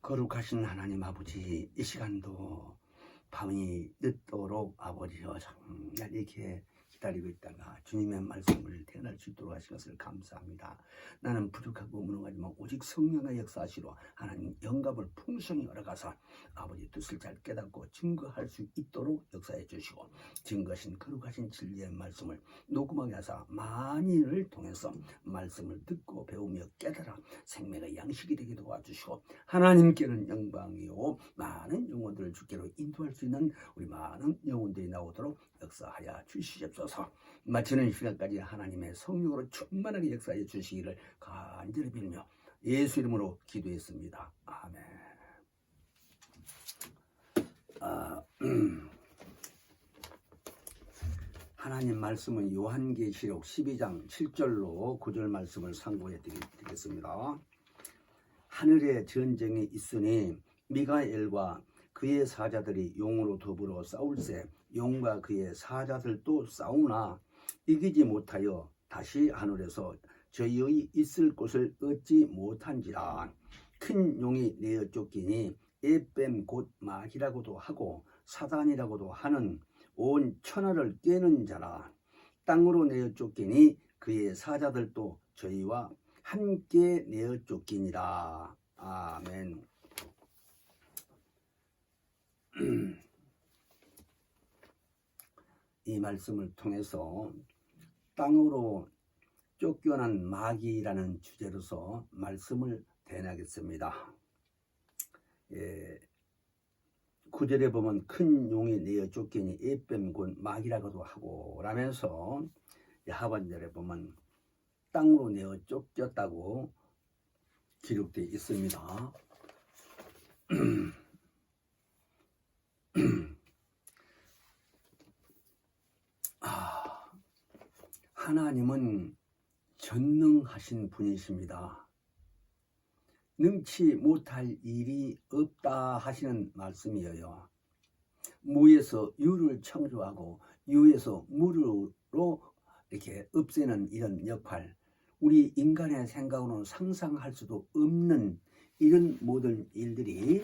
거룩하신 하나님 아버지, 이 시간도 밤이 늦도록 아버지여 정말 이렇게 기다리고 있다가 주님의 말씀을 태어날 수 있도록 하신 것을 감사합니다. 나는 부족하고 무능하지만 오직 성령의 역사하시로 하나님 영감을 풍성히 얻어가서 아버지 뜻을 잘 깨닫고 증거할 수 있도록 역사해 주시고, 증거하신 거룩하신 진리의 말씀을 녹음하게 하사 만인을 통해서 말씀을 듣고 배우며 깨달아 생명의 양식이 되게 도와주시고, 하나님께는 영광이요 많은 영혼들을 주께로 인도할 수 있는 우리 많은 영혼들이 나오도록 역사하여 주시옵소서. 마치는 시간까지 하나님의 성령으로 충만하게 역사해 주시기를 간절히 빌며 예수 이름으로 기도했습니다. 아멘. 하나님 말씀은 요한계시록 12장 7절로 9절 말씀을 상고해 드리겠습니다. 하늘에 전쟁이 있으니 미가엘과 그의 사자들이 용으로 더불어 싸울세 용과 그의 사자들도 싸우나 이기지 못하여 다시 하늘에서 저희의 있을 곳을 얻지 못한지라. 큰 용이 내어 쫓기니 에뱀 곧 마귀라고도 하고 사단이라고도 하는 온 천하를 꿰는 자라. 땅으로 내어 쫓기니 그의 사자들도 저희와 함께 내어 쫓기니라. 아멘. 이 말씀을 통해서 땅으로 쫓겨난 마귀라는 주제로서 말씀을 대하겠습니다. 9절에 보면 큰 용이 내어 쫓기니 에뱀 곧 마귀라고도 하고 라면서 하반절에 보면 땅으로 내어 쫓겼다고 기록되어 있습니다. 하나님은 전능하신 분이십니다. 능치 못할 일이 없다 하시는 말씀이에요. 무에서 유를 창조하고 유에서 무로 이렇게 없애는 이런 역할, 우리 인간의 생각으로는 상상할 수도 없는 이런 모든 일들이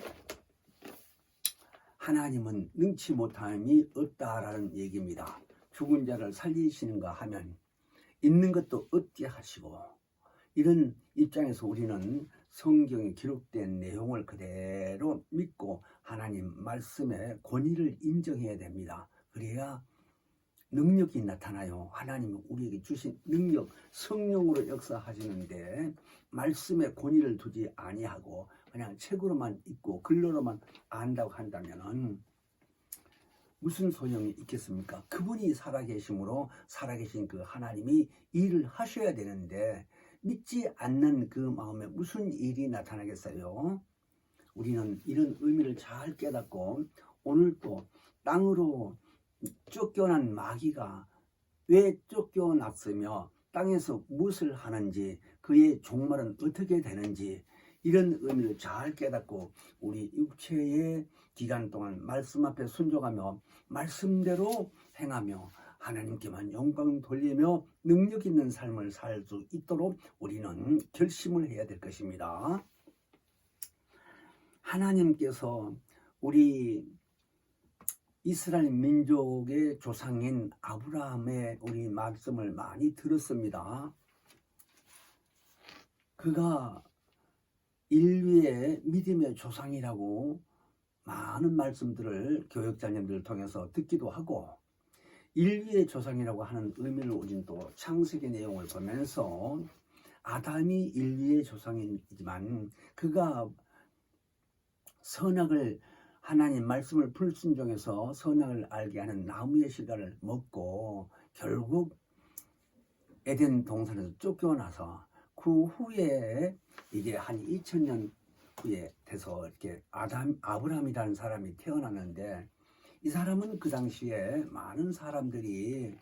하나님은 능치 못함이 없다라는 얘기입니다. 죽은 자를 살리시는가 하면 있는 것도 없게 하시고, 이런 입장에서 우리는 성경에 기록된 내용을 그대로 믿고 하나님 말씀의 권위를 인정해야 됩니다. 그래야 능력이 나타나요. 하나님이 우리에게 주신 능력, 성령으로 역사하시는데 말씀의 권위를 두지 아니하고 그냥 책으로만 읽고 글로만 안다고 한다면 무슨 소용이 있겠습니까? 그분이 살아계심으로 살아계신 그 하나님이 일을 하셔야 되는데 믿지 않는 그 마음에 무슨 일이 나타나겠어요? 우리는 이런 의미를 잘 깨닫고 오늘 또 땅으로 쫓겨난 마귀가 왜 쫓겨났으며 땅에서 무엇을 하는지, 그의 종말은 어떻게 되는지, 이런 의미를 잘 깨닫고 우리 육체의 기간 동안 말씀 앞에 순종하며 말씀대로 행하며 하나님께만 영광 돌리며 능력 있는 삶을 살 수 있도록 우리는 결심을 해야 될 것입니다. 하나님께서 우리 이스라엘 민족의 조상인 아브라함의 우리 말씀을 많이 들었습니다. 그가 인류의 믿음의 조상이라고 많은 말씀들을 교역자님들을 통해서 듣기도 하고, 인류의 조상이라고 하는 의미를 우린 또 창세기 내용을 보면서 아담이 인류의 조상이지만 그가 선악을, 하나님 말씀을 불순종해서 선악을 알게 하는 나무의 실과를 먹고 결국 에덴 동산에서 쫓겨나서 그 후에 이게 한 2000년 후에 돼서 이렇게 아브라함이라는 사람이 태어났는데, 이 사람은 그 당시에 많은 사람들이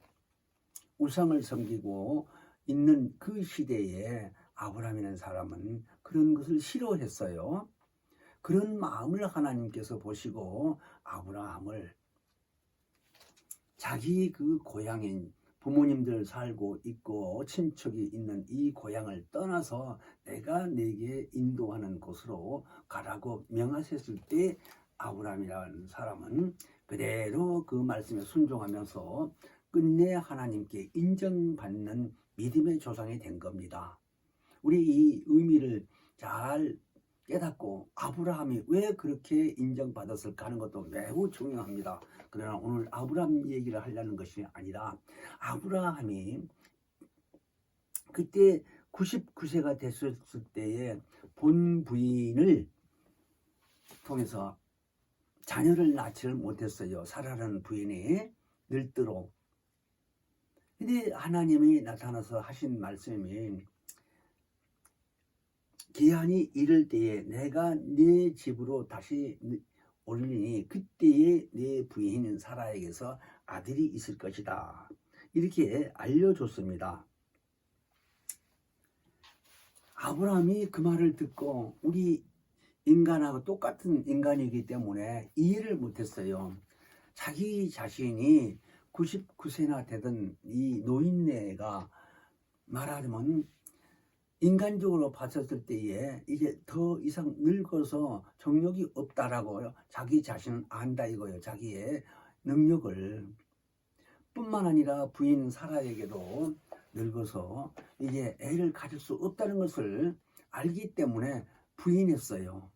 우상을 섬기고 있는 그 시대에 아브라함이라는 사람은 그런 것을 싫어했어요. 그런 마음을 하나님께서 보시고 아브라함을 자기 그 고향인 부모님들 살고 있고 친척이 있는 이 고향을 떠나서 내가 네게 인도하는 곳으로 가라고 명하셨을 때 아브라함이라는 사람은 그대로 그 말씀에 순종하면서 끝내 하나님께 인정받는 믿음의 조상이 된 겁니다. 우리 이 의미를 잘 깨닫고 아브라함이 왜 그렇게 인정받았을까 하는 것도 매우 중요합니다. 그러나 오늘 아브라함 얘기를 하려는 것이 아니라 아브라함이 그때 99세가 됐을 때에 본 부인을 통해서 자녀를 낳지를 못했어요. 사라라는 부인이 늙도록. 근데 하나님이 나타나서 하신 말씀이 기한이 이를 때에 내가 네 집으로 다시 오리니 그때에 네 부인 사라에게서 아들이 있을 것이다. 이렇게 알려줬습니다. 아브라함이 그 말을 듣고 우리 인간하고 똑같은 인간이기 때문에 이해를 못했어요. 자기 자신이 99세나 되던 이 노인네가 말하자면 인간적으로 봤었을 때에 이제 더 이상 늙어서 정력이 없다라고 자기 자신은 안다 이거예요. 자기의 능력을. 뿐만 아니라 부인 사라에게도 늙어서 이제 애를 가질 수 없다는 것을 알기 때문에 부인했어요.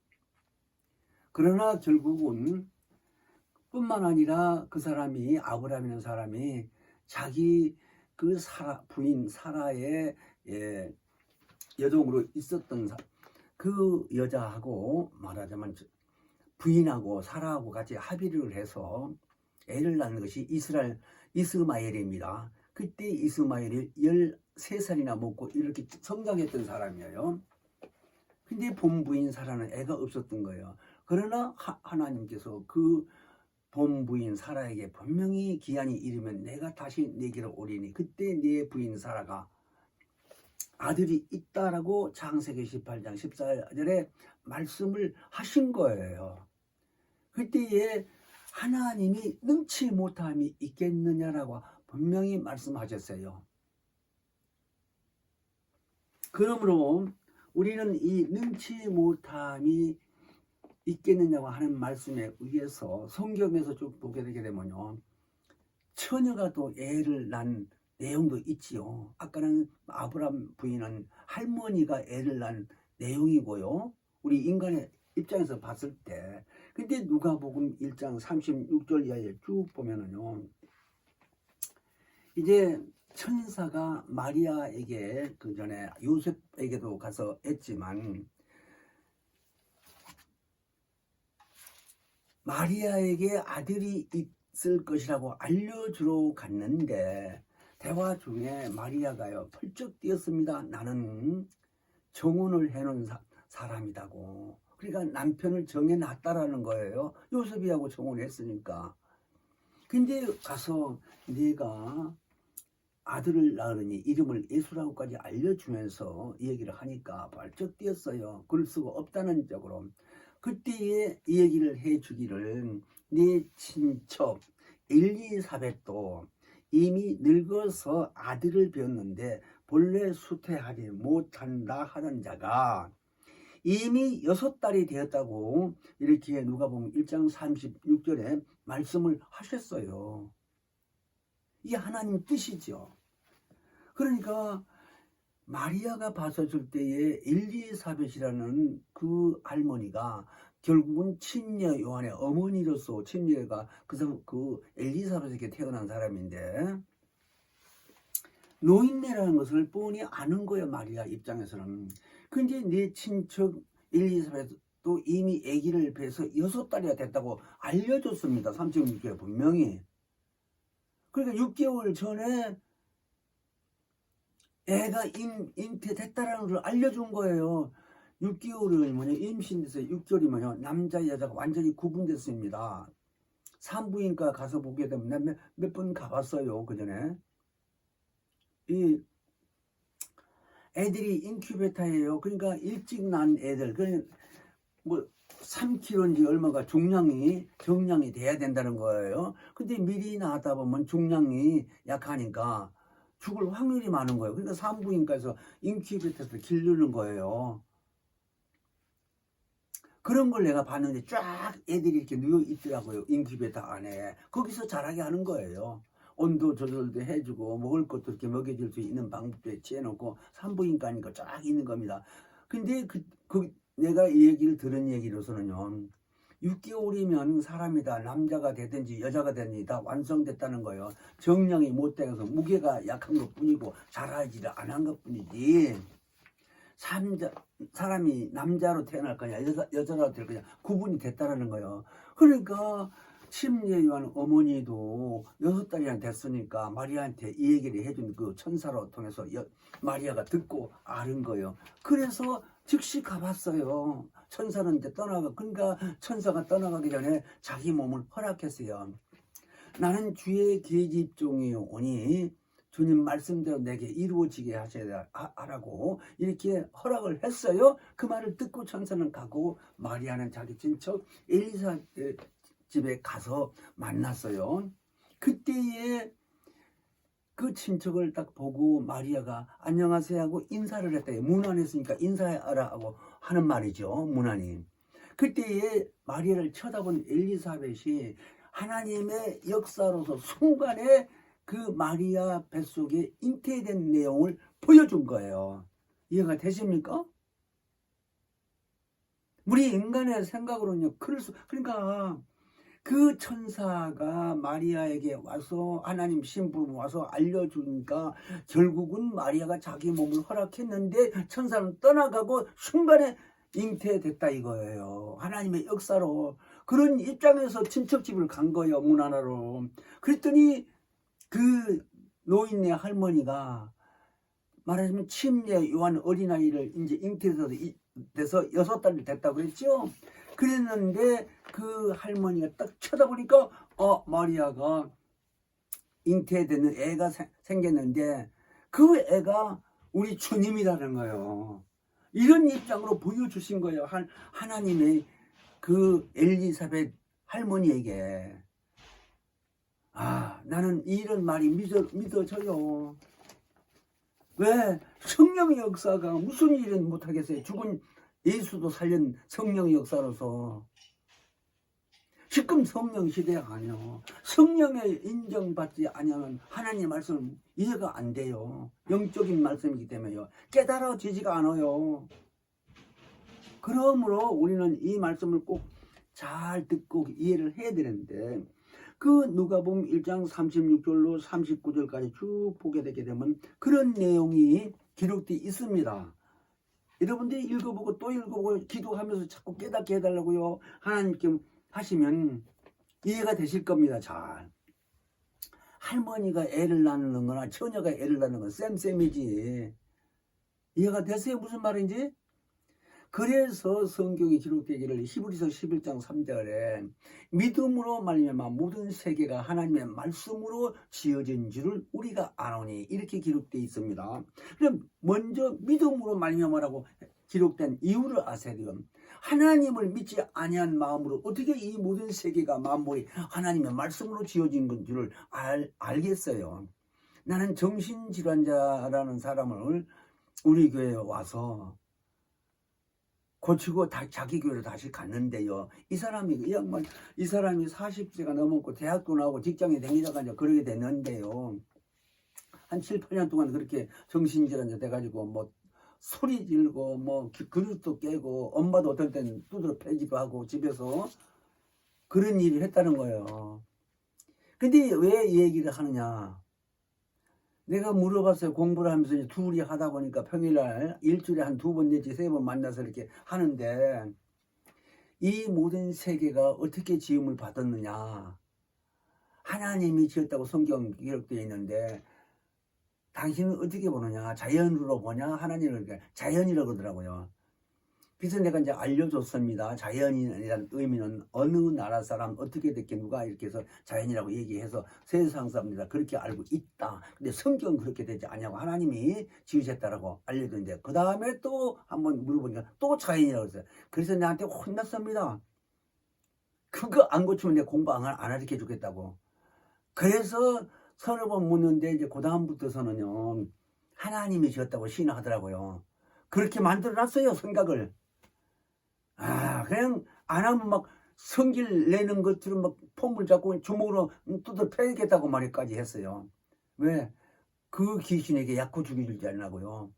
그러나 결국은 뿐만 아니라 그 사람이 아브라함이라는 사람이 자기 그 부인 사라의 여종으로 있었던 그 여자하고 말하자면 부인하고 사라하고 같이 합의를 해서 애를 낳는 것이 이스마엘입니다. 그때 이스마엘이 13살이나 먹고 이렇게 성장했던 사람이에요. 근데 본부인 사라는 애가 없었던 거예요. 그러나 하나님께서 그 본부인 사라에게 분명히 기한이 이르면 내가 다시 내게로 오리니 그때 네 부인 사라가 아들이 있다라고 창세기 18장 14절에 말씀을 하신 거예요. 그때에 하나님이 능치 못함이 있겠느냐라고 분명히 말씀하셨어요. 그러므로 우리는 이 능치 못함이 있겠느냐고 하는 말씀에 의해서 성경에서 쭉 보게 되게 되면요, 처녀가 또 애를 낳은 내용도 있지요. 아까는 아브라함 부인은 할머니가 애를 낳은 내용이고요. 우리 인간의 입장에서 봤을 때. 근데 누가복음 1장 36절 이하에 쭉 보면은요, 이제 천사가 마리아에게 그 전에 요셉에게도 가서 했지만 마리아에게 아들이 있을 것이라고 알려주러 갔는데 대화 중에 마리아가요 펄쩍 뛰었습니다. 나는 정혼을 해놓은 사람이라고. 그러니까 남편을 정해놨다라는 거예요. 요셉이하고 정혼했으니까. 근데 가서 네가 아들을 낳으니 이름을 예수라고까지 알려주면서 이 얘기를 하니까 벌쩍 뛰었어요. 그럴 수가 없다는 쪽으로. 그때에 이 얘기를 해주기를 네 친척 엘리사벳도 이미 늙어서 아들을 배웠는데 본래 수태하지 못한다 하는 자가 이미 6달이 되었다고 이렇게 누가복음 1장 36절에 말씀을 하셨어요. 이게 하나님 뜻이죠. 그러니까 마리아가 봤었을 때에 엘리사벳이라는 그 할머니가 결국은 침례 요한의 어머니로서 침례가 그 엘리사벳에게 태어난 사람인데 노인네라는 것을 뻔히 아는 거예요. 마리아 입장에서는. 근데 네 친척 엘리사벳도 이미 아기를 배서 6달이나 됐다고 알려줬습니다. 36절에 분명히. 그러니까 6개월 전에 애가 잉태됐다라는 걸 알려준 거예요. 6개월이면요, 임신돼서 6개월이면요, 남자 여자가 완전히 구분됐습니다. 산부인과 가서 보게 되면 몇 번 가봤어요. 그 전에 이 애들이 인큐베이터예요. 그러니까 일찍 난 애들, 뭐 3kg인지 얼마가 정량이 돼야 된다는 거예요. 근데 미리 낳다 보면 중량이 약하니까 죽을 확률이 많은 거예요. 그러니까 산부인과에서 인큐베이터에서 기르는 거예요. 그런 걸 내가 봤는데 쫙 애들이 이렇게 누워 있더라고요. 인큐베이터 안에. 거기서 자라게 하는 거예요. 온도 조절도 해주고 먹을 것도 이렇게 먹여줄 수 있는 방법도 취해놓고 산부인과니까 쫙 있는 겁니다. 근데 내가 이 얘기를 들은 얘기로서는요, 6개월이면 사람이 다 남자가 되든지 여자가 되든지 다 완성됐다는 거예요. 정량이 못 돼서 무게가 약한 것 뿐이고 자라지를 안 한 것 뿐이지, 사람이 남자로 태어날 거냐 여자로 될 거냐 구분이 됐다는 거예요. 그러니까 침례요한 어머니도 6달이나 됐으니까 마리아한테 이 얘기를 해준 그 천사로 통해서 마리아가 듣고 아는 거예요. 그래서 즉시 가봤어요. 천사는 이제 그러니까 천사가 떠나가기 전에 자기 몸을 허락했어요. 나는 주의 계집종이 오니 주님 말씀대로 내게 이루어지게 하라고 이렇게 허락을 했어요. 그 말을 듣고 천사는 가고 마리아는 자기 친척 엘리사 집에 가서 만났어요. 그때에 그 친척을 딱 보고 마리아가 안녕하세요 하고 인사를 했대요. 문안했으니까 인사하라 하고 하는 말이죠. 문안이. 그때에 마리아를 쳐다본 엘리사벳이 하나님의 역사로서 순간에 그 마리아 뱃속에 잉태된 내용을 보여준 거예요. 이해가 되십니까? 우리 인간의 생각으로는요, 그러니까 그 천사가 마리아에게 와서 하나님 신부로 와서 알려주니까 결국은 마리아가 자기 몸을 허락했는데 천사는 떠나가고 순간에 잉태됐다 이거예요. 하나님의 역사로. 그런 입장에서 친척집을 간 거예요. 문 하나로. 그랬더니 그 노인네 할머니가 말하자면 침례 요한 어린아이를 이제 잉태돼서 6달이 됐다고 그랬죠. 그랬는데 그 할머니가 딱 쳐다보니까 마리아가 잉태되는 애가 생겼는데 그 애가 우리 주님이라는 거예요. 이런 입장으로 보여주신 거예요. 하나님의 그 엘리사벳 할머니에게. 나는 이런 말이 믿어져요. 왜? 성령의 역사가 무슨 일은 못하겠어요. 죽은 예수도 살린 성령의 역사로서. 지금 성령 시대가 아니요. 성령의 인정받지 아니하면 하나님의 말씀은 이해가 안 돼요. 영적인 말씀이기 때문에요. 깨달아지지가 않아요. 그러므로 우리는 이 말씀을 꼭 잘 듣고 이해를 해야 되는데, 그 누가복음 1장 36절로 39절까지 쭉 보게 되게 되면 그런 내용이 기록되어 있습니다. 여러분들이 읽어보고 또 읽어보고 기도하면서 자꾸 깨닫게 해달라고요. 하나님께 하시면 이해가 되실 겁니다. 잘. 할머니가 애를 낳는 거나 처녀가 애를 낳는 건 쌤쌤이지. 이해가 되세요? 무슨 말인지? 그래서 성경이 기록되기를 히브리서 11장 3절에 믿음으로 말미암아 모든 세계가 하나님의 말씀으로 지어진 줄을 우리가 아노니 이렇게 기록되어 있습니다. 그럼 먼저 믿음으로 말미암아라고 기록된 이유를 아셔야 돼요. 하나님을 믿지 아니한 마음으로 어떻게 이 모든 세계가 만물이 하나님의 말씀으로 지어진 줄을 알겠어요. 나는 정신질환자라는 사람을 우리 교회에 와서 고치고 자기 교회로 다시 갔는데요. 이 사람이 40세가 넘었고 대학도 나오고 직장에 다니다가 이제 그러게 됐는데요. 한 7, 8년 동안 그렇게 정신질환자 돼가지고 뭐 소리 지르고 뭐 그릇도 깨고 엄마도 어떨 때는 두드러 패기도 하고 집에서 그런 일을 했다는 거예요. 근데 왜 이 얘기를 하느냐? 내가 물어봤어요. 공부를 하면서 이제 둘이 하다 보니까 평일날 일주일에 한 2번 내지 3번 만나서 이렇게 하는데, 이 모든 세계가 어떻게 지음을 받았느냐? 하나님이 지었다고 성경 기록되어 있는데 당신은 어떻게 보느냐? 자연으로 보냐? 하나님을 자연이라고 그러더라고요. 그래서 내가 이제 알려줬습니다. 자연인이라는 의미는 어느 나라 사람 어떻게 됐게 누가 이렇게 해서 자연이라고 얘기해서 세상 사람들이 그렇게 알고 있다. 근데 성경은 그렇게 되지 않냐고 하나님이 지으셨다라고 알려줬는데 그 다음에 또 한번 물어보니까 또 자연이라고 했어요. 그래서 나한테 혼났습니다. 그거 안 고치면 내가 공부 안 가르쳐 주겠다고. 그래서 서너 번 묻는데 이제 그 다음부터서는요 하나님이 지었다고 신하더라고요. 그렇게 만들어놨어요 생각을. 그냥 안 하면 막 성질 내는 것들은 막 폼을 잡고 주먹으로 뜯어 패겠다고 말까지 했어요. 왜? 그 귀신에게 약고 죽이지 않냐고요.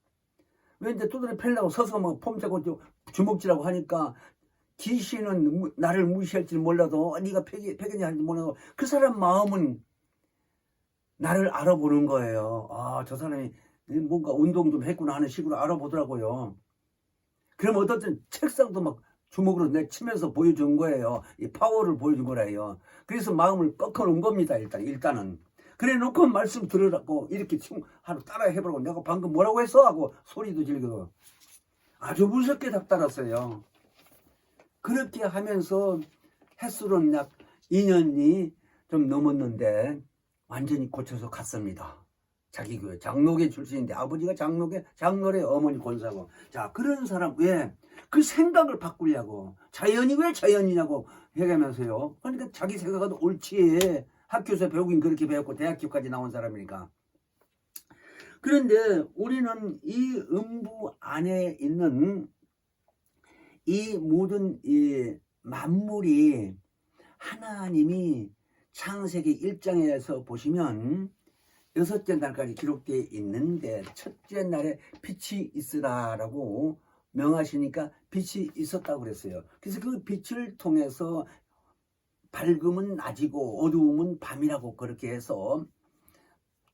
왜 이제 두드려 패려고 서서 막 폼 잡고 주먹질하고 하니까 귀신은 나를 무시할지 몰라도 네가 패겠냐 할지 몰라도 그 사람 마음은 나를 알아보는 거예요. 저 사람이 뭔가 운동 좀 했구나 하는 식으로 알아보더라고요. 그럼 어떻든 책상도 막 주먹으로 내치면서 보여준 거예요. 이 파워를 보여준 거라요. 그래서 마음을 꺾어놓은 겁니다. 일단은. 그래 놓고 말씀 들으라고 이렇게 하루 따라 해보라고 내가 방금 뭐라고 했어? 하고 소리도 지르고 아주 무섭게 답달았어요. 그렇게 하면서 횟수로는 약 2년이 좀 넘었는데 완전히 고쳐서 갔습니다. 자기 교회 장로계 출신인데 아버지가 장로래 어머니 권사고. 자, 그런 사람 왜 그 생각을 바꾸려고 자연이 왜 자연이냐고 얘기하면서요. 그러니까 자기 생각은 옳지. 학교에서 배우긴 그렇게 배웠고 대학교까지 나온 사람이니까. 그런데 우리는 이 음부 안에 있는 이 모든 이 만물이 하나님이 창세기 1장에서 보시면 6째 날까지 기록되어 있는데 첫째 날에 빛이 있으라라고 명하시니까 빛이 있었다고 그랬어요. 그래서 그 빛을 통해서 밝음은 낮이고 어두움은 밤이라고 그렇게 해서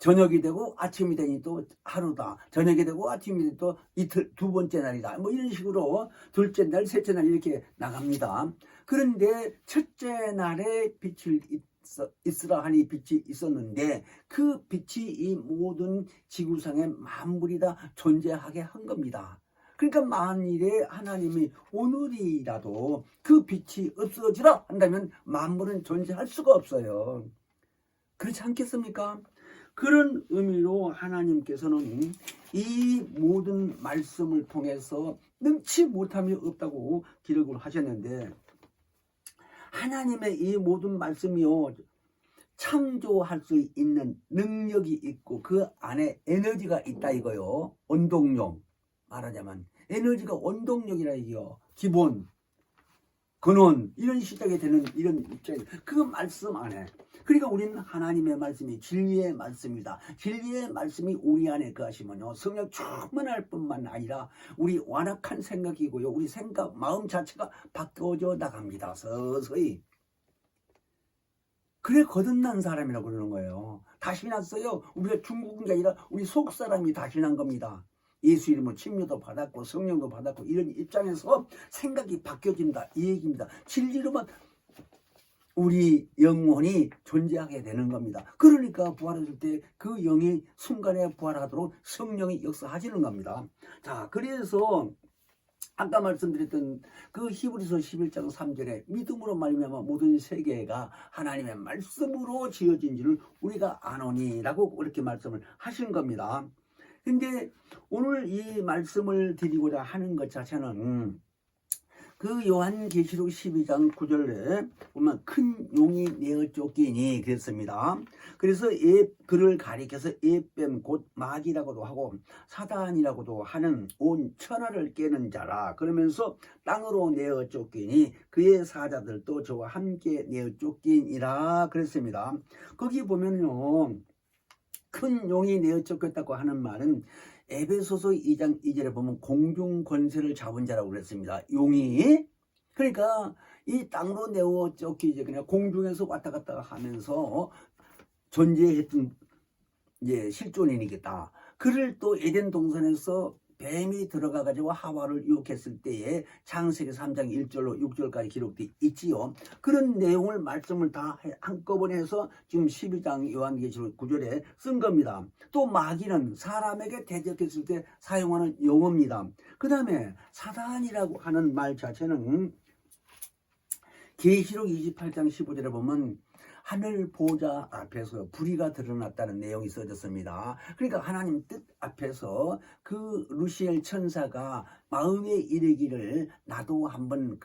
저녁이 되고 아침이 되니 또 하루다. 저녁이 되고 아침이 되니 또 이틀 두 번째 날이다. 뭐 이런 식으로 둘째 날, 셋째 날 이렇게 나갑니다. 그런데 첫째 날에 빛을 있으라 하니 빛이 있었는데 그 빛이 이 모든 지구상의 만물이 다 존재하게 한 겁니다. 그러니까 만일에 하나님이 오늘이라도 그 빛이 없어지라 한다면 만물은 존재할 수가 없어요. 그렇지 않겠습니까? 그런 의미로 하나님께서는 이 모든 말씀을 통해서 능치 못함이 없다고 기록을 하셨는데 하나님의 이 모든 말씀이요 창조할 수 있는 능력이 있고 그 안에 에너지가 있다 이거요. 원동력 말하자면 에너지가 원동력이라 이게요. 기본 근원 이런 시작이 되는 이런 입장이 그 말씀 안에. 그러니까 우리는 하나님의 말씀이 진리의 말씀이다. 진리의 말씀이 우리 안에 거하시면요 성령 충만할 뿐만 아니라 우리 완악한 생각이고요 우리 생각 마음 자체가 바뀌어져 나갑니다. 서서히. 그래 거듭난 사람이라고 그러는 거예요. 다시 났어요. 우리가 중국인 게 아니라 우리 속 사람이 다시 난 겁니다. 예수 이름으로 침례도 받았고 성령도 받았고 이런 입장에서 생각이 바뀌어진다 이 얘기입니다. 진리로만 우리 영혼이 존재하게 되는 겁니다. 그러니까 부활했을 때 그 영이 순간에 부활하도록 성령이 역사하시는 겁니다. 자, 그래서 아까 말씀드렸던 그 히브리서 11장 3절에 믿음으로 말미암아 모든 세계가 하나님의 말씀으로 지어진지를 우리가 아노니라고 그렇게 말씀을 하신 겁니다. 근데 오늘 이 말씀을 드리고자 하는 것 자체는 그 요한계시록 12장 9절에 보면 큰 용이 내어 쫓기니 그랬습니다. 그래서 그를 가리켜서 에뱀 곧 마귀라고도 하고 사단이라고도 하는 온 천하를 깨는 자라 그러면서 땅으로 내어 쫓기니 그의 사자들도 저와 함께 내어 쫓기니라 그랬습니다. 거기 보면요 큰 용이 내어 쫓겼다고 하는 말은 에베소서 2장 2절에 보면 공중 권세를 잡은 자라고 그랬습니다. 용이. 그러니까 이 땅으로 내어 쫓기지 그냥 공중에서 왔다 갔다 하면서 존재했던 실존인이겠다. 그를 또 에덴 동산에서 뱀이 들어가가지고 하와를 유혹했을 때에 창세기 3장 1절로 6절까지 기록되어 있지요. 그런 내용을 말씀을 다 한꺼번에 해서 지금 12장 요한계시록 9절에 쓴 겁니다. 또 마귀는 사람에게 대적했을 때 사용하는 용어입니다. 그 다음에 사단이라고 하는 말 자체는 계시록 28장 15절에 보면 하늘 보좌 앞에서 불의가 드러났다는 내용이 써졌습니다. 그러니까 하나님 뜻 앞에서 그 루시엘 천사가 마음에 이르기를 나도 한번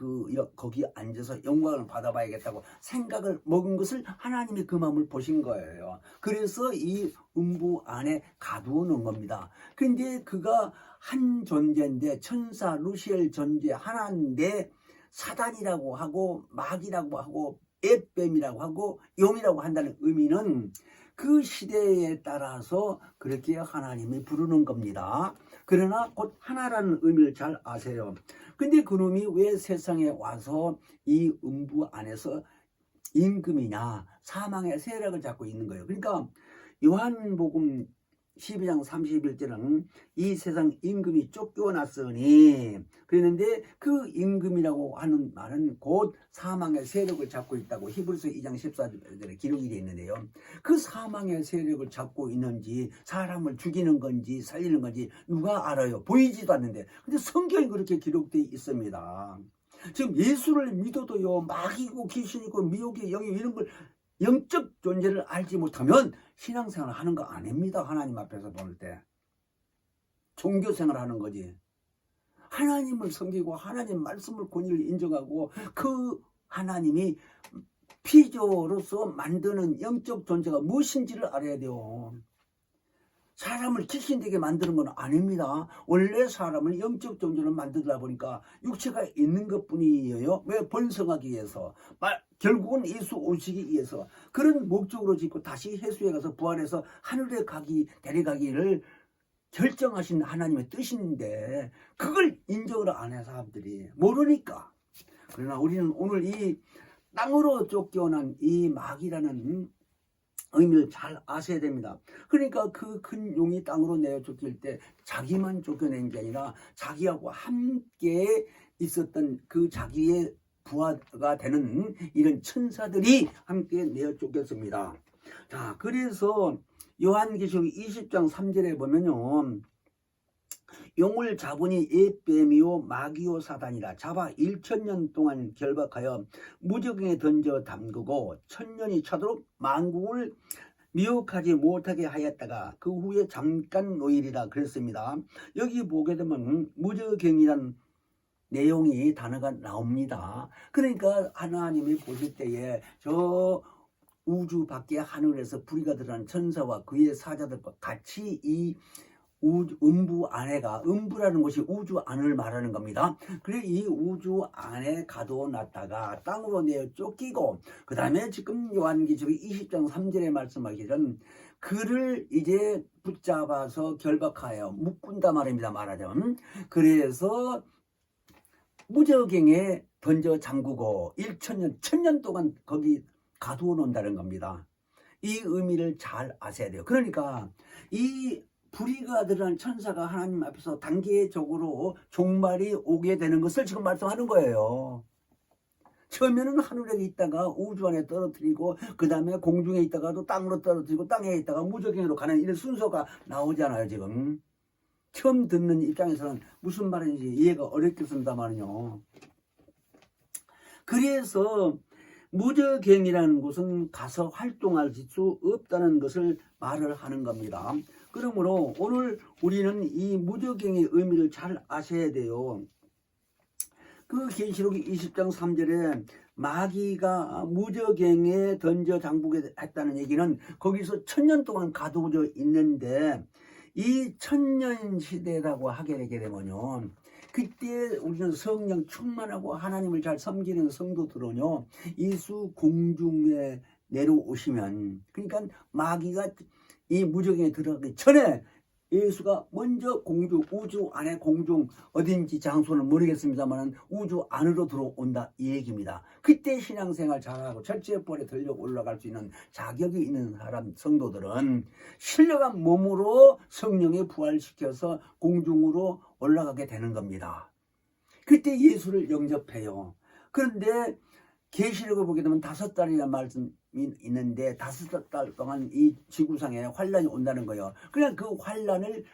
거기 앉아서 영광을 받아봐야겠다고 생각을 먹은 것을 하나님이 그 마음을 보신 거예요. 그래서 이 음부 안에 가두어 놓은 겁니다. 근데 그가 한 존재인데 천사 루시엘 존재 하나인데 사단이라고 하고 마귀라고 하고 앱뱀이라고 하고 용이라고 한다는 의미는 그 시대에 따라서 그렇게 하나님이 부르는 겁니다. 그러나 곧 하나라는 의미를 잘 아세요. 근데 그놈이 왜 세상에 와서 이 음부 안에서 임금이냐 사망의 세력을 잡고 있는 거예요. 그러니까 요한복음 12장 31절은 이 세상 임금이 쫓겨났으니 그랬는데 그 임금이라고 하는 말은 곧 사망의 세력을 잡고 있다고 히브리서 2장 14절에 기록이 되어 있는데요. 그 사망의 세력을 잡고 있는지 사람을 죽이는 건지 살리는 건지 누가 알아요? 보이지도 않는데. 근데 성경이 그렇게 기록되어 있습니다. 지금 예수를 믿어도요 마귀고 귀신이고 미혹의 영이 이런 걸 영적 존재를 알지 못하면 신앙생활을 하는 거 아닙니다. 하나님 앞에서 볼 때 종교생활을 하는 거지. 하나님을 섬기고 하나님 말씀을 권위를 인정하고 그 하나님이 피조로서 만드는 영적 존재가 무엇인지를 알아야 돼요. 사람을 귀신되게 만드는 건 아닙니다. 원래 사람을 영적 존재로 만들다 보니까 육체가 있는 것뿐이에요. 왜? 번성하기 위해서. 결국은 예수 오시기 위해서. 그런 목적으로 짓고 다시 해수에 가서 부활해서 하늘에 데려가기를 결정하신 하나님의 뜻인데 그걸 인정을 안 해 사람들이. 모르니까. 그러나 우리는 오늘 이 땅으로 쫓겨난 이 마귀라는 의미를 잘 아셔야 됩니다. 그러니까 그 큰 용이 땅으로 내어 쫓길 때 자기만 쫓겨낸 게 아니라 자기하고 함께 있었던 그 자기의 부하가 되는 이런 천사들이 함께 내어 쫓겼습니다. 자, 그래서 요한계시록 20장 3절에 보면요. 용을 잡으니 앱뱀이요 마귀요 사단이라 잡아 1000년 동안 결박하여 무저갱에 던져 담그고 1000년이 차도록 만국을 미혹하지 못하게 하였다가 그 후에 잠깐 노일이라 그랬습니다. 여기 보게 되면 무저갱이란 내용이 단어가 나옵니다. 그러니까 하나님이 보실 때에 저 우주 밖에 하늘에서 불의가 드러난 천사와 그의 사자들과 같이 이 음부 안에가 음부라는 것이 우주 안을 말하는 겁니다. 그래 이 우주 안에 가두어 놨다가 땅으로 내어 쫓기고 그 다음에 지금 요한계시록 20장 3절에 말씀하기는 그를 이제 붙잡아서 결박하여 묶은다 말입니다. 말하자면 그래서 무저갱에 던져 잠그고 1000년 동안 거기 가두어 놓는다는 겁니다. 이 의미를 잘 아셔야 돼요. 그러니까 이 불의가 드러난 천사가 하나님 앞에서 단계적으로 종말이 오게 되는 것을 지금 말씀하는 거예요. 처음에는 하늘에 있다가 우주 안에 떨어뜨리고 그 다음에 공중에 있다가도 땅으로 떨어뜨리고 땅에 있다가 무저갱으로 가는 이런 순서가 나오잖아요. 지금 처음 듣는 입장에서는 무슨 말인지 이해가 어렵겠습니다만요. 그래서 무저갱이라는 곳은 가서 활동할 수 없다는 것을 말을 하는 겁니다. 그러므로 오늘 우리는 이 무저갱의 의미를 잘 아셔야 돼요. 그 계시록 20장 3절에 마귀가 무저갱에 던져 잠그게 했다는 얘기는 거기서 1000년 동안 가두어져 있는데 이 1000년 시대라고 하게 되게 되면요. 그때 우리는 성령 충만하고 하나님을 잘 섬기는 성도들은요. 예수 공중에 내려오시면 그러니까 마귀가 이 무저갱에 들어가기 전에 예수가 먼저 공중, 우주 안에 공중 어딘지 장소는 모르겠습니다만 우주 안으로 들어온다 이 얘기입니다. 그때 신앙생활 잘하고 철제벌에 들려 올라갈 수 있는 자격이 있는 사람 성도들은 신령한 몸으로 성령에 부활시켜서 공중으로 올라가게 되는 겁니다. 그때 예수를 영접해요. 그런데 계시록을 보게 되면 5달이라는 말씀이 있는데 5달 동안 이 지구상에 환란이 온다는 거예요. 그냥 그 환란을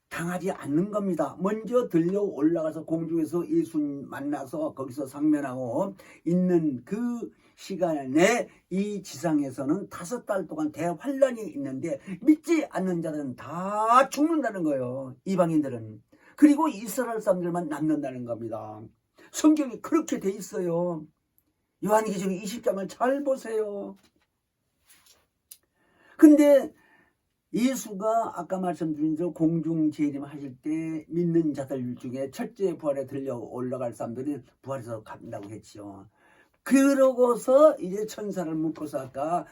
당하지 않는 겁니다. 먼저 들려 올라가서 공중에서 예수님 만나서 거기서 상면하고 있는 그 시간에 이 지상에서는 5달 동안 대환란이 있는데 믿지 않는 자들은 다 죽는다는 거예요. 이방인들은. 그리고 이스라엘 사람들만 남는다는 겁니다. 성경이 그렇게 돼 있어요. 요한계시록 20장을 잘 보세요. 근데 예수가 아까 말씀드린 저 공중 재림 하실 때 믿는 자들 중에 첫째 부활에 들려 올라갈 사람들이 부활해서 간다고 했죠. 그러고서 이제 천사를 묶어서 아까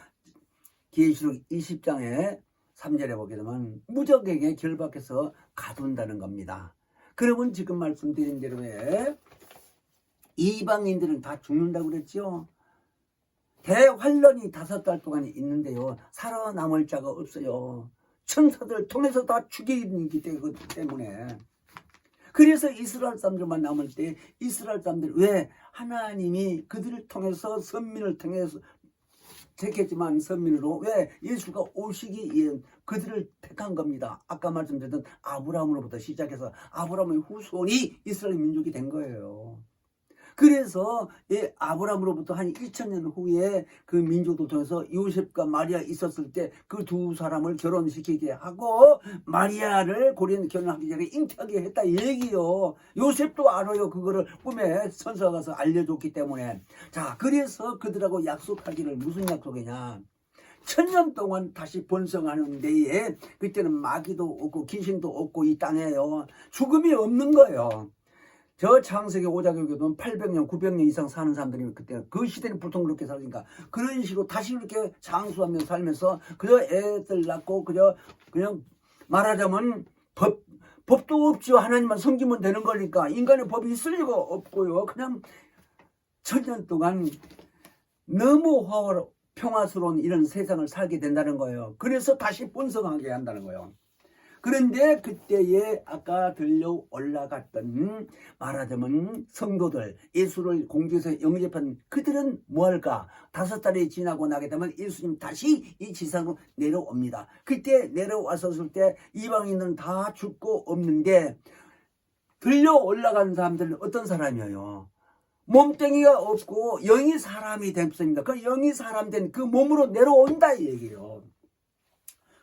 계시록 20장에 3절에 보게 되면 무적에게 결박해서 가둔다는 겁니다. 그러면 지금 말씀드린 대로에 이방인들은 다 죽는다고 그랬죠. 대환란이 5달 동안 있는데요. 살아남을 자가 없어요. 천사들 통해서 다 죽이기 때문에. 그래서 이스라엘 사람들만 남을 때 이스라엘 사람들 왜 하나님이 그들을 통해서 선민을 통해서 택했지만 선민으로 왜 예수가 오시기 위해 그들을 택한 겁니다. 아까 말씀드렸던 아브라함으로부터 시작해서 아브라함의 후손이 이스라엘 민족이 된 거예요. 그래서 아브라함으로부터 한 1000년 후에 그 민족들 통해서 요셉과 마리아 있었을 때 그 두 사람을 결혼시키게 하고 마리아를 고린 결혼하기 전에 잉태하게 했다 얘기요. 요셉도 알아요. 그거를 꿈에 선서가 가서 알려줬기 때문에. 자, 그래서 그들하고 약속하기를 무슨 약속이냐. 1000년 동안 다시 번성하는 데에 그때는 마귀도 없고 귀신도 없고 이 땅에요. 죽음이 없는 거예요. 저 창세기 5장에 보면 800년, 900년 이상 사는 사람들이 그때 그 시대는 보통 그렇게 살으니까 그런 식으로 다시 그렇게 장수하면서 살면서 그저 애들 낳고 그냥 말하자면 법도 없죠. 하나님만 섬기면 되는 거니까 인간의 법이 있을 리가 없고요. 그냥 1000년 동안 너무 평화스러운 이런 세상을 살게 된다는 거예요. 그래서 다시 번성하게 한다는 거예요. 그런데 그때에 아까 들려 올라갔던 말하자면 성도들 예수를 공중에서 영접한 그들은 뭐할까? 5달이 지나고 나게 되면 예수님 다시 이 지상으로 내려옵니다. 그때 내려왔었을 때 이방인은 다 죽고 없는데 들려 올라간 사람들은 어떤 사람이에요? 몸뚱이가 없고 영이 사람이 됐습니다. 그 영이 사람 된 그 몸으로 내려온다 이 얘기예요.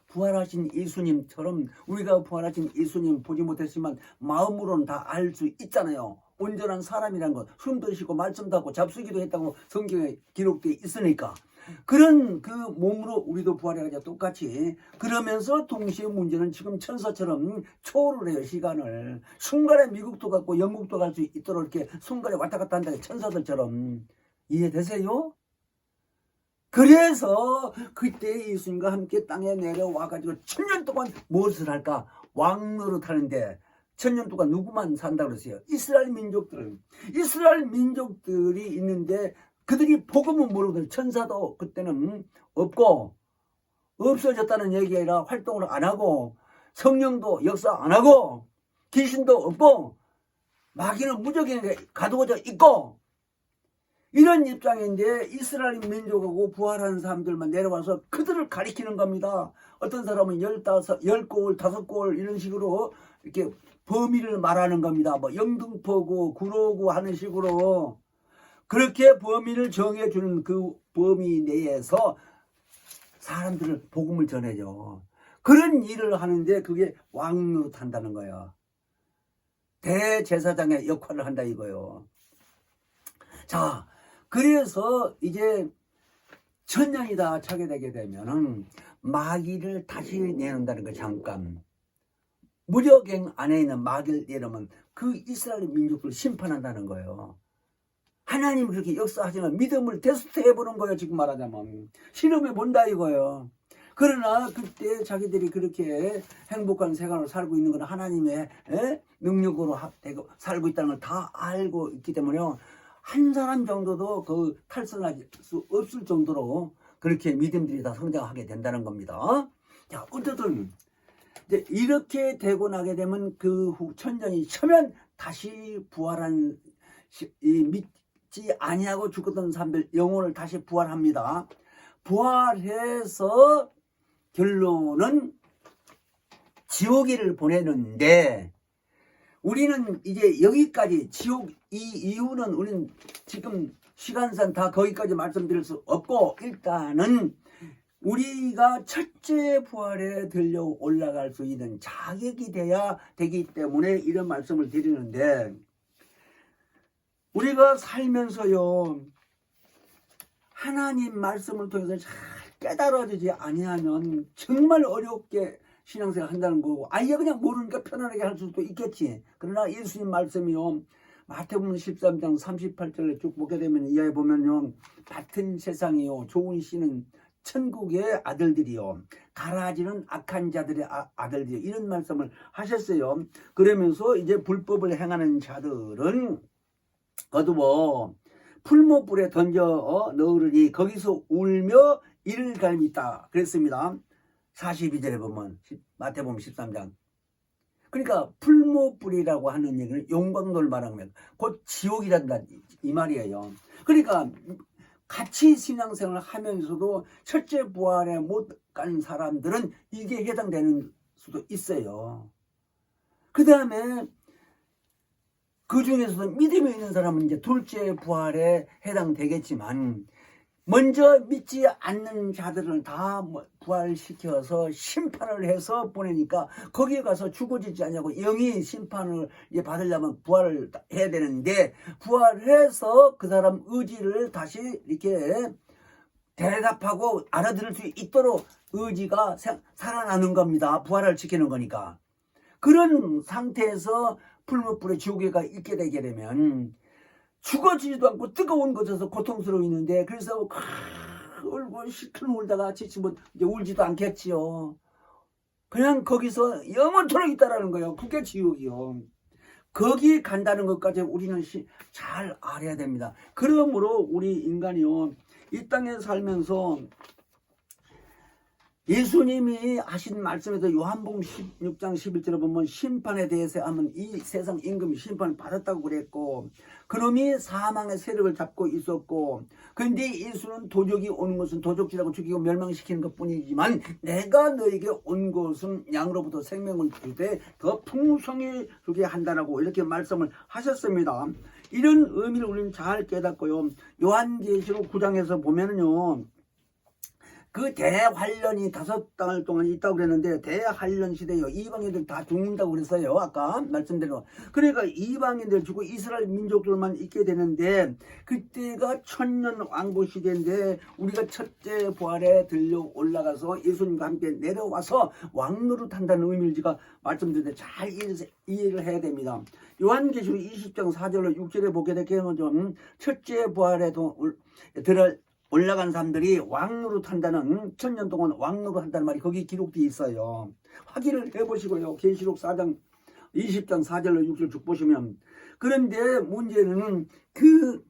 부활하신 예수님처럼 우리가 부활하신 예수님 보지 못했지만 마음으로는 다 알 수 있잖아요. 온전한 사람이라는 것, 숨도 쉬고 말씀도 하고 잡수기도 했다고 성경에 기록되어 있으니까 그런 그 몸으로 우리도 부활해가지고 똑같이 그러면서 동시에 문제는 지금 천사처럼 초월을 해요. 시간을 순간에 미국도 갔고 영국도 갈 수 있도록 이렇게 순간에 왔다 갔다 한다. 천사들처럼 이해되세요? 그래서 그때 예수님과 함께 땅에 내려와가지고 1000년 동안 무엇을 할까? 왕노릇 하는데 1000년 동안 누구만 산다 그랬어요? 이스라엘 민족들이 있는데 그들이 복음은 모르거든요. 천사도 그때는 없고 없어졌다는 얘기가 아니라 활동을 안 하고 성령도 역사 안 하고 귀신도 없고 마귀는 무적에 가두어져 있고 이런 입장인데 이스라엘 민족하고 부활한 사람들만 내려와서 그들을 가리키는 겁니다. 어떤 사람은 10골, 5골 이런 식으로 이렇게 범위를 말하는 겁니다. 뭐 영등포구, 구로구 하는 식으로 그렇게 범위를 정해주는 그 범위 내에서 사람들을 복음을 전해줘. 그런 일을 하는데 그게 왕노릇 한다는 거예요. 대제사장의 역할을 한다 이거예요. 자, 그래서 이제 1000년이 다 차게 되게 되면은 마귀를 다시 내놓는다는 거 잠깐. 무적행 안에 있는 마귀를 내놓으면 그 이스라엘 민족을 심판한다는 거예요. 하나님이 그렇게 역사하시면 믿음을 테스트 해보는 거예요. 지금 말하자면. 실험해 본다 이거예요. 그러나 그때 자기들이 그렇게 행복한 생활을 살고 있는 건 하나님의 능력으로 되고 살고 있다는 걸 다 알고 있기 때문에요. 한 사람 정도도 그 탈선할 수 없을 정도로 그렇게 믿음들이 다 성장하게 된다는 겁니다. 자, 어쨌든 이제 이렇게 되고 나게 되면 그 후 천년이 차면 다시 부활한 믿지 아니하고 죽었던 사람들 영혼을 다시 부활합니다. 부활해서 결론은 지옥에를 보내는데 우리는 이제 여기까지 지옥 이 이유는 우리는 지금 시간상 다 거기까지 말씀드릴 수 없고 일단은 우리가 첫째 부활에 들려 올라갈 수 있는 자격이 돼야 되기 때문에 이런 말씀을 드리는데 우리가 살면서요 하나님 말씀을 통해서 잘 깨달아지지 아니하면 정말 어렵게 신앙생활 한다는 거고 아예 그냥 모르니까 편안하게 할 수도 있겠지. 그러나 예수님 말씀이요 마태복음 13장 38절에 쭉 보게 되면 이하에 보면요 같은 세상이요 좋은 씨는 천국의 아들들이요 가라지는 악한 자들의 아들들이요 이런 말씀을 하셨어요. 그러면서 이제 불법을 행하는 자들은 거두어 풀무불에 던져 넣으리니 거기서 울며 이를 갈미 있다 그랬습니다. 42절에 보면 마태복음 13장 그러니까 풀무불이라고 하는 얘기는 용광로를 말하는 겁니다. 곧 지옥이란다 이 말이에요. 그러니까 같이 신앙생활을 하면서도 첫째 부활에 못 간 사람들은 이게 해당되는 수도 있어요. 그 다음에 그 중에서도 믿음이 있는 사람은 이제 둘째 부활에 해당되겠지만 먼저 믿지 않는 자들을 다 부활시켜서 심판을 해서 보내니까 거기에 가서 죽어지지 않냐고 영이 심판을 받으려면 부활을 해야 되는데 부활해서 그 사람 의지를 다시 이렇게 대답하고 알아들을 수 있도록 의지가 살아나는 겁니다. 부활을 지키는 거니까. 그런 상태에서 풀무불에 지옥에가 있게 되게 되면 죽어지지도 않고 뜨거운 곳에서 고통스러워있는데 그래서 울고 실컷 울다가 지치면 이제 울지도 않겠지요. 그냥 거기서 영원토록 있다라는 거예요. 그게 지옥이요. 거기 간다는 것까지 우리는 잘 알아야 됩니다. 그러므로 우리 인간이요 이 땅에 살면서 예수님이 하신 말씀에서 요한복음 16장 11절에 보면 심판에 대해서 하면 이 세상 임금이 심판을 받았다고 그랬고 그놈이 사망의 세력을 잡고 있었고 그런데 예수는 도적이 오는 것은 도적질하고 죽이고 멸망시키는 것뿐이지만 내가 너에게 온 것은 양으로부터 생명을 주되 더 풍성히 주게 한다라고 이렇게 말씀을 하셨습니다. 이런 의미를 우리는 잘 깨닫고요. 요한계시록 9장에서 보면은요. 그 대환란이 5달 동안 있다고 그랬는데 대환란 시대요. 이방인들 다 죽는다고 그랬어요. 아까 말씀대로. 그러니까 이방인들 죽고 이스라엘 민족들만 있게 되는데 그때가 천년 왕국 시대인데 우리가 첫째 부활에 들려 올라가서 예수님과 함께 내려와서 왕노릇 한다는 의미를 제가 말씀드렸는데 잘 이해를 해야 됩니다. 요한계시록 20장 4절로 6절에 보게 되면 좀 첫째 부활에 올라간 사람들이 왕노릇 한다는 천년 동안 왕노릇 한다는 말이 거기 기록되어 있어요. 확인을 해보시고요. 계시록 4장 20장 4절로 6절 쭉 보시면 그런데 문제는 그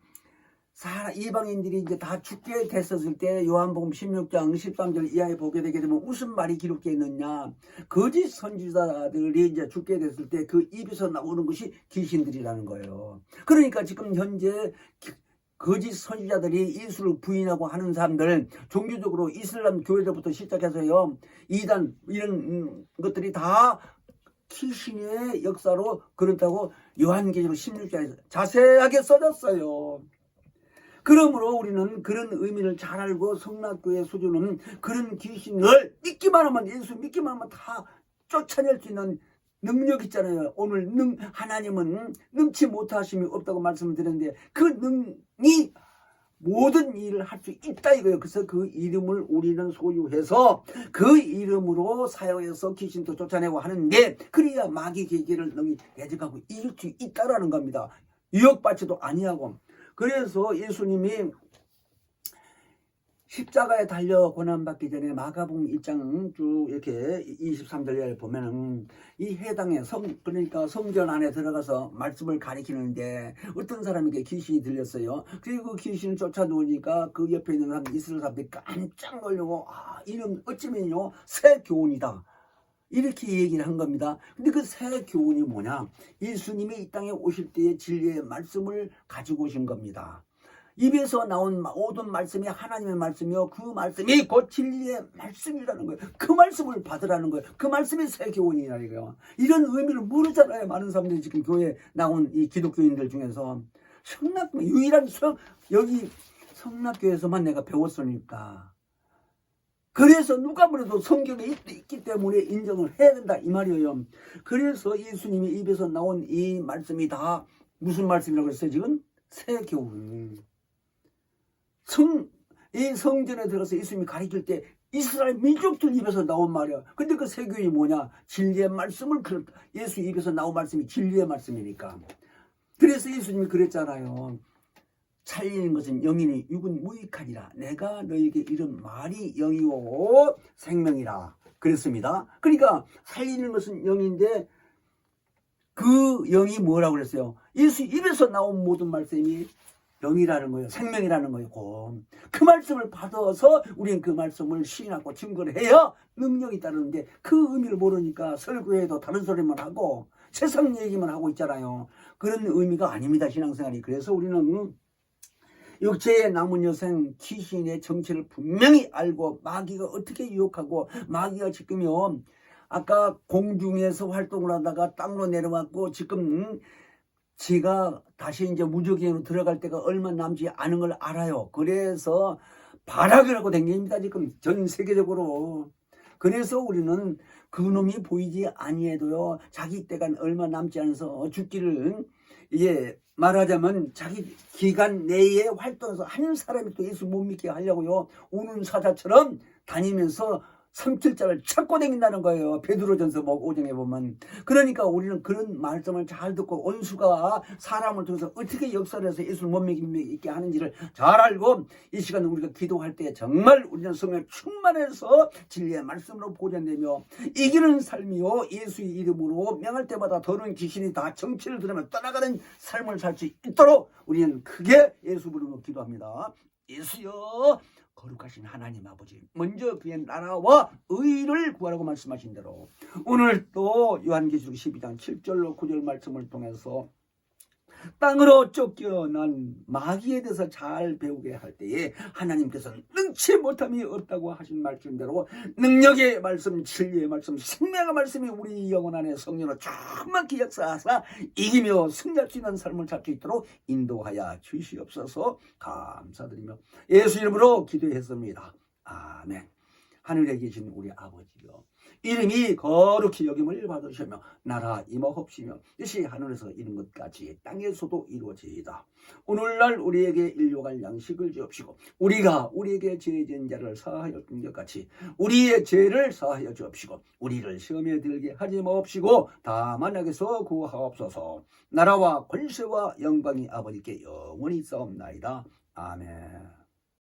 이방인들이 이제 다 죽게 됐었을 때 요한복음 16장 13절 이하에 보게 되게 되면 무슨 말이 기록되어 있느냐 거짓 선지자들이 이제 죽게 됐을 때 그 입에서 나오는 것이 귀신들이라는 거예요. 그러니까 지금 현재 거짓 선지자들이 예수를 부인하고 하는 사람들 종교적으로 이슬람 교회들부터 시작해서요 이단 이런 것들이 다 귀신의 역사로 그렇다고 요한계시록 16장에서 자세하게 써졌어요. 그러므로 우리는 그런 의미를 잘 알고 성락교회 수준은 그런 귀신을 믿기만 하면 예수 믿기만 하면 다 쫓아낼 수 있는 능력 있잖아요. 오늘 하나님은 능치 못하심이 없다고 말씀을 드렸는데 그 능이 모든 일을 할 수 있다 이거예요. 그래서 그 이름을 우리는 소유해서 그 이름으로 사용해서 귀신도 쫓아내고 하는데 그래야 마귀 계계를 능히 대적하고 이길 수 있다라는 겁니다. 유혹받지도 아니하고. 그래서 예수님이 십자가에 달려 고난받기 전에 마가복음 1장 쭉 이렇게 23절에 보면은 이 해당의 그러니까 성전 안에 들어가서 말씀을 가리키는데 어떤 사람에게 귀신이 들렸어요. 그리고 그 귀신을 쫓아놓으니까 그 옆에 있는 사람, 이스라엘 사람들이 깜짝 놀라고 이름 어쩌면요 새 교훈이다. 이렇게 얘기를 한 겁니다. 근데 그 새 교훈이 뭐냐? 예수님이 이 땅에 오실 때의 진리의 말씀을 가지고 오신 겁니다. 입에서 나온 모든 말씀이 하나님의 말씀이요. 그 말씀이 곧 진리의 말씀이라는 거예요. 그 말씀을 받으라는 거예요. 그 말씀이 새 교훈이라는 거예요. 이런 의미를 모르잖아요. 많은 사람들이 지금 교회에 나온 이 기독교인들 중에서 유일한 여기 성락교에서만 내가 배웠으니까. 그래서 누가 뭐래도 성경에 있기 때문에 인정을 해야 된다 이 말이에요. 그래서 예수님이 입에서 나온 이 말씀이 다 무슨 말씀이라고 했어요? 지금 새 교훈. 이 성전에 들어가서 예수님이 가르칠 때 이스라엘 민족들 입에서 나온 말이야. 근데 그 새 교훈이 뭐냐? 진리의 말씀을 예수 입에서 나온 말씀이 진리의 말씀이니까. 그래서 예수님이 그랬잖아요. 살리는 것은 영이니 육은 무익하니라. 내가 너에게 이런 말이 영이요 생명이라 그랬습니다. 그러니까 살리는 것은 영인데 그 영이 뭐라고 그랬어요? 예수 입에서 나온 모든 말씀이 영이라는 거예요. 생명이라는 거예요. 그 말씀을 받아서 우리는 그 말씀을 시인하고 증거를 해야 능력이 따르는데 그 의미를 모르니까 설교해도 다른 소리만 하고 세상 얘기만 하고 있잖아요. 그런 의미가 아닙니다. 신앙생활이. 그래서 우리는 육체의 남은 여생 귀신의 정체를 분명히 알고 마귀가 어떻게 유혹하고 마귀가 지금요 아까 공중에서 활동을 하다가 땅으로 내려왔고 지금 지가 다시 이제 무적행으로 들어갈 때가 얼마 남지 않은 걸 알아요. 그래서 발악을 하고 다닙니다. 지금 전 세계적으로. 그래서 우리는 그놈이 보이지 아니해도요 자기 때가 얼마 남지 않아서 죽기를 말하자면 자기 기간 내에 활동해서 한 사람이 또 예수 못 믿게 하려고요 우는 사자처럼 다니면서 삼킬자를 찾고 다닌다는 거예요. 베드로전서 5장에 보면. 그러니까 우리는 그런 말씀을 잘 듣고 원수가 사람을 통해서 어떻게 역사를 해서 예수를 못 믿게 하는지를 잘 알고 이 시간 우리가 기도할 때 정말 우리는 성령을 충만해서 진리의 말씀으로 보존되며 이기는 삶이요 예수의 이름으로 명할 때마다 더러운 귀신이 다 정체를 드러내며 떠나가는 삶을 살 수 있도록 우리는 크게 예수 부르며 기도합니다. 예수여 거룩하신 하나님 아버지, 먼저 그의 나라와 의를 구하라고 말씀하신 대로 오늘 또 요한계시록 12장 7절로 9절 말씀을 통해서 땅으로 쫓겨난 마귀에 대해서 잘 배우게 할 때에 하나님께서는 능치 못함이 없다고 하신 말씀대로 능력의 말씀, 진리의 말씀, 생명의 말씀이 우리 영혼 안에 성령으로 충만히 역사하사 이기며 승리할 수 있는 삶을 살 수 있도록 인도하여 주시옵소서. 감사드리며 예수 이름으로 기도했습니다. 아멘. 하늘에 계신 우리 아버지여, 이름이 거룩히 여김을 받으시며 나라 임하옵시며 뜻이 하늘에서 이룬 것 같이 땅에서도 이루어지이다. 오늘날 우리에게 일용할 양식을 주옵시고 우리가 우리에게 죄진 자를 사하여 준 것 같이 우리의 죄를 사하여 주옵시고 우리를 시험에 들게 하지 마옵시고 다만 악에서 구하옵소서. 나라와 권세와 영광이 아버지께 영원히 있사옵나이다. 아멘.